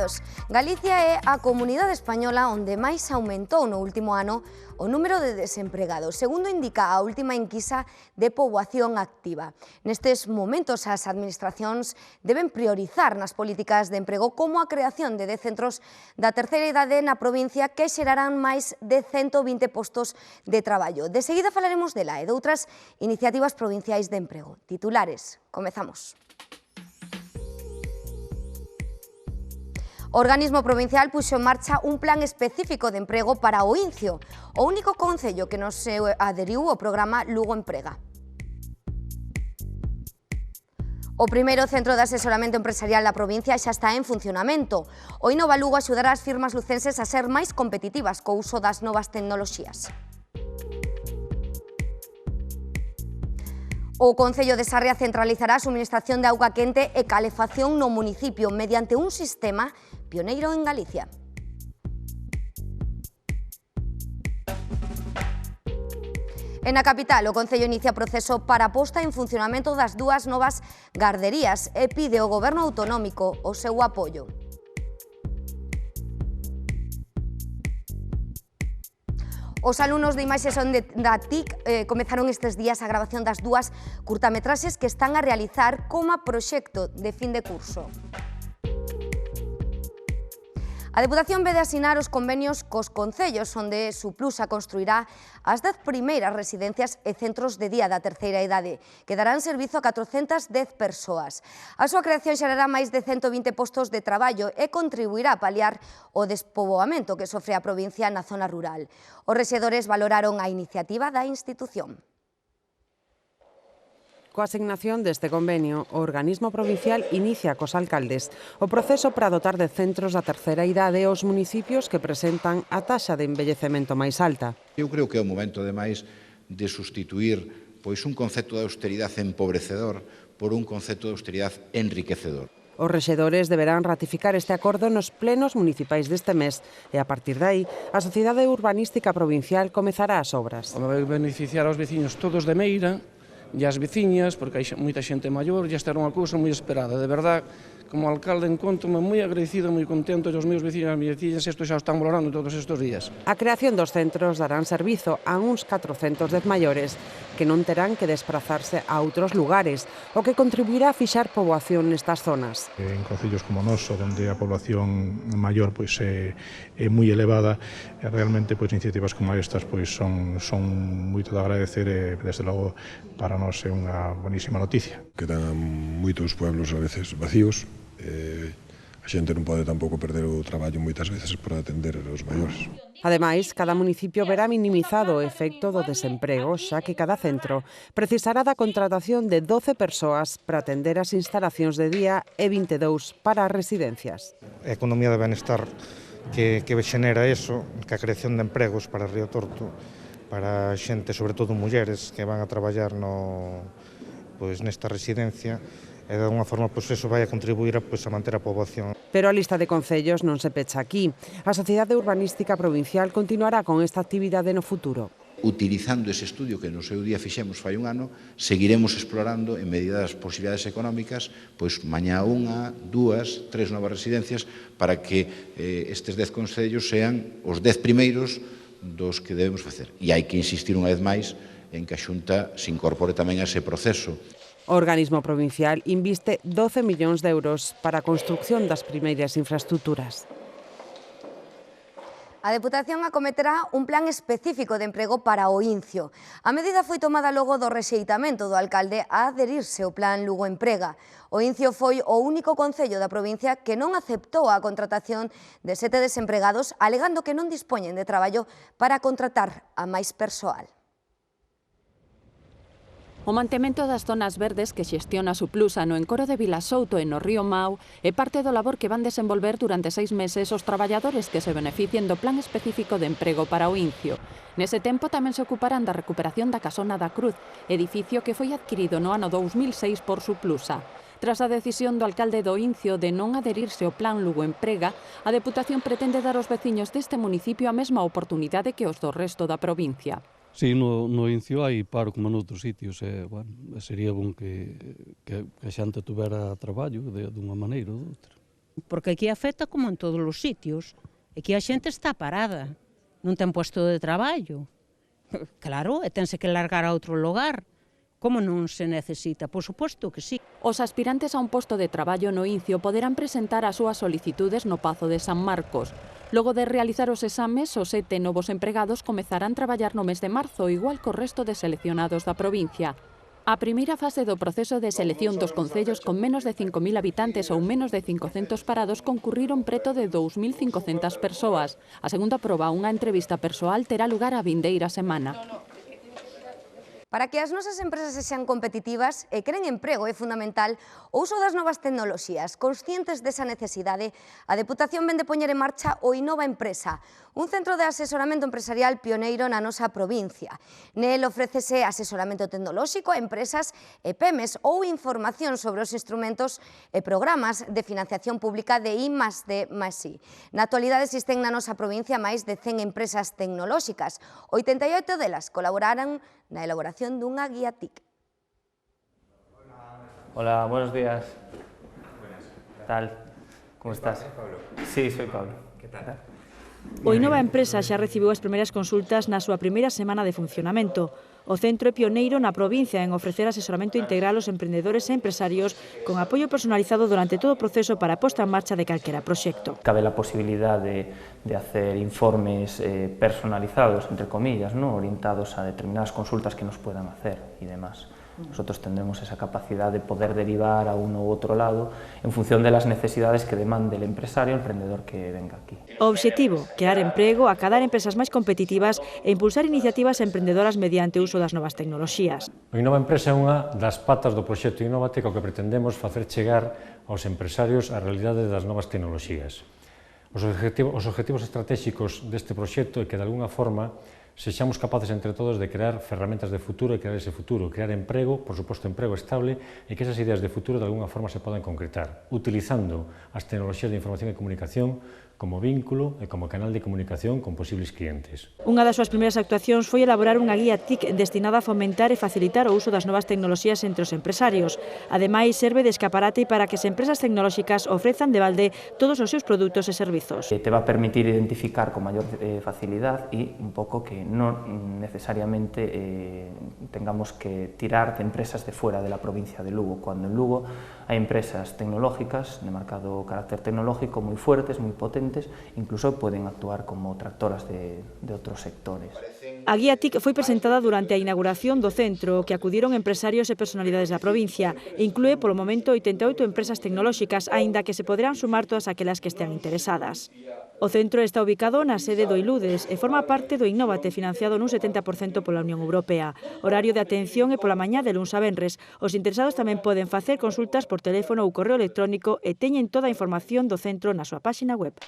Benvidos. Galicia é a comunidade española onde máis aumentou no último ano o número de desempregados, segundo indica a última enquisa de poboación activa. Nestes momentos, as administracións deben priorizar nas políticas de emprego como a creación de 10 centros da terceira idade na provincia que xerarán máis de 120 postos de traballo. De seguida falaremos dela e de outras iniciativas provinciais de emprego. Titulares, comezamos. O organismo provincial puxo en marcha un plan específico de emprego para o Incio, o único concello que non se adheriu ao programa Lugo Emprega. O primeiro centro de asesoramento empresarial da provincia xa está en funcionamento. O Innova Lugo axudará as firmas lucenses a ser máis competitivas co uso das novas tecnoloxías. O Concello de Sarria centralizará a suministración de auga quente e calefacción no municipio mediante un sistema pioneiro en Galicia. En a capital, o Concello inicia proceso para a posta en funcionamento das dúas novas garderías e pide ao Goberno autonómico o seu apoio. Os alumnos de Imaxe Son da TIC comezaron estes días a grabación das dúas curtametraxes que están a realizar como proxecto de fin de curso. A Deputación ve de asinar os convenios cos concellos, onde Suplusa construirá as 10 primeiras residencias e centros de día da terceira idade, que darán servizo a 410 persoas. A súa creación xerará máis de 120 postos de traballo e contribuirá a paliar o despoboamento que sofre a provincia na zona rural. Os rexedores valoraron a iniciativa da institución. Coa asignación deste convenio, o organismo provincial inicia cos alcaldes o proceso para dotar de centros da terceira idade aos municipios que presentan a taxa de envellecemento máis alta. Eu creo que é o momento, ademais, de sustituir un concepto de austeridade empobrecedor por un concepto de austeridade enriquecedor. Os rexedores deberán ratificar este acordo nos plenos municipais deste mes e, a partir de aí, a Sociedade Urbanística Provincial comezará as obras. Vai beneficiar aos veciños todos de Meira e as veciñas, porque hai moita xente maior, e esta era unha cousa moi esperada. De verdad, como alcalde encontro-me moi agradecido, moi contento, e os meus veciños e as miñas veciñas isto xa o están valorando todos estes días. A creación dos centros darán servizo a uns 410 maiores que non terán que desplazarse a outros lugares, o que contribuirá a fixar poboación nestas zonas. En concellos como o noso, onde a población maior é moi elevada, realmente iniciativas como estas son moito de agradecer e, desde logo, para nós é unha bonísima noticia. Quedan moitos pueblos a veces vacíos, a xente non pode tampouco perder o traballo moitas veces para atender os maiores. Ademais, cada municipio verá minimizado o efecto do desemprego, xa que cada centro precisará da contratación de 12 persoas para atender as instalacións de día e 22 para as residencias. A economía de benestar que xenera eso, que a creación de empregos para Río Torto, para xente, sobre todo mulleres, que van a traballar nesta residencia, e de alguna forma eso vai a contribuir a manter a poboación. Pero a lista de concellos non se pecha aquí. A Sociedade Urbanística Provincial continuará con esta actividade no futuro. Utilizando ese estudio que no seu día fixemos fai un ano, seguiremos explorando en medida das posibilidades económicas, mañá unha, dúas, tres novas residencias para que estes 10 concellos sean os 10 primeiros dos que debemos facer. E hai que insistir unha vez máis en que a Xunta se incorpore tamén a ese proceso. O organismo provincial inviste 12 millóns de euros para a construción das primeiras infraestructuras. A Deputación acometerá un plan específico de emprego para o Incio. A medida foi tomada logo do rexeitamento do alcalde a adherirse ao plan Lugo Emprega. O Incio foi o único concello da provincia que non aceptou a contratación de 7 desempregados, alegando que non dispoñen de traballo para contratar a máis persoal. O mantemento das zonas verdes que xestiona Suplusa no encoro de Vilasouto e no río Mao é parte do labor que van desenvolver durante 6 meses os traballadores que se beneficien do plan específico de emprego para o Incio. Nese tempo tamén se ocuparán da recuperación da Casona da Cruz, edificio que foi adquirido no ano 2006 por Suplusa. Tras a decisión do alcalde do Incio de non adherirse ao plan Lugo Emprega, a Deputación pretende dar aos veciños deste municipio a mesma oportunidade que os do resto da provincia. Sí, no Incio hai paro como noutros sitios, sería bon que a xente tuvera traballo dunha maneira ou doutra. Porque aquí afecta como en todos os sitios. Aquí a xente está parada, non ten puesto de traballo. Claro, e tense que largar a outro lugar. Como non se necesita? Por suposto que sí. Os aspirantes a un posto de traballo no INCIO poderán presentar as súas solicitudes no Pazo de San Marcos. Logo de realizar os exames, os 7 novos empregados comezarán a traballar no mes de marzo, igual co resto de seleccionados da provincia. A primeira fase do proceso de selección dos concellos con menos de 5.000 habitantes ou menos de 500 parados concurriron preto de 2.500 persoas. A segunda proba, unha entrevista persoal, terá lugar a vindeira semana. Para que as nosas empresas sexan competitivas e creen emprego é fundamental o uso das novas tecnoloxías. Conscientes desa necesidade, a Deputación vén de poñer en marcha o Innova Empresa, un centro de asesoramento empresarial pioneiro na nosa provincia. Nel ofrécese asesoramento tecnolóxico a empresas e PEMES ou información sobre os instrumentos e programas de financiación pública de I+D+I. Na actualidade existen na nosa provincia máis de 100 empresas tecnolóxicas. 88 delas colaboraron na elaboración dunha guía TIC. Hola, buenos días. ¿Qué tal? ¿Cómo estás? Pablo. Sí, soy Pablo. ¿Qué tal? O Innova Empresa xa recibiu as primeiras consultas na súa primeira semana de funcionamento. O centro é pioneiro na provincia en ofrecer asesoramento integral aos emprendedores e empresarios con apoio personalizado durante todo o proceso para a posta en marcha de calquera proxecto. Cabe la posibilidad de hacer informes personalizados, entre comillas, ¿no? Orientados a determinadas consultas que nos puedan hacer y demás. Nosotros tendremos esa capacidad de poder derivar a uno u otro lado en función de las necesidades que demande el empresario, el emprendedor que venga aquí. O obxectivo, crear emprego, acadar empresas máis competitivas e impulsar iniciativas emprendedoras mediante o uso das novas tecnoloxías. O Innova Empresa é unha das patas do proxecto Innovate co que pretendemos facer chegar aos empresarios a realidade das novas tecnoloxías. Os objetivos estratégicos deste proxecto é que, de alguna forma, sexamos capaces entre todos de crear ferramentas de futuro e crear ese futuro, crear emprego, por suposto emprego estable, e que esas ideas de futuro de alguna forma se podan concretar, utilizando as tecnoloxías de información e comunicación como vínculo e como canal de comunicación con posibles clientes. Unha das súas primeiras actuacións foi elaborar unha guía TIC destinada a fomentar e facilitar o uso das novas tecnoloxías entre os empresarios. Ademais, serve de escaparate para que as empresas tecnolóxicas ofrezan de balde todos os seus produtos e servizos. Te va a permitir identificar con mayor facilidad y un poco que no necesariamente tengamos que tirar de empresas de fuera de la provincia de Lugo, cuando en Lugo hay empresas tecnológicas de marcado carácter tecnológico muy fuertes, muy potentes, incluso pueden actuar como tractoras de otros sectores. A guía TIC foi presentada durante a inauguración do centro, que acudiron empresarios e personalidades da provincia, e inclúe polo momento 88 empresas tecnolóxicas, aínda que se poderán sumar todas aquelas que estean interesadas. O centro está ubicado na sede do Iludes e forma parte do Innovate, financiado nun 70% pola Unión Europea. Horario de atención é pola mañá de luns a venres. Os interesados tamén poden facer consultas por teléfono ou correo electrónico e teñen toda a información do centro na súa páxina web.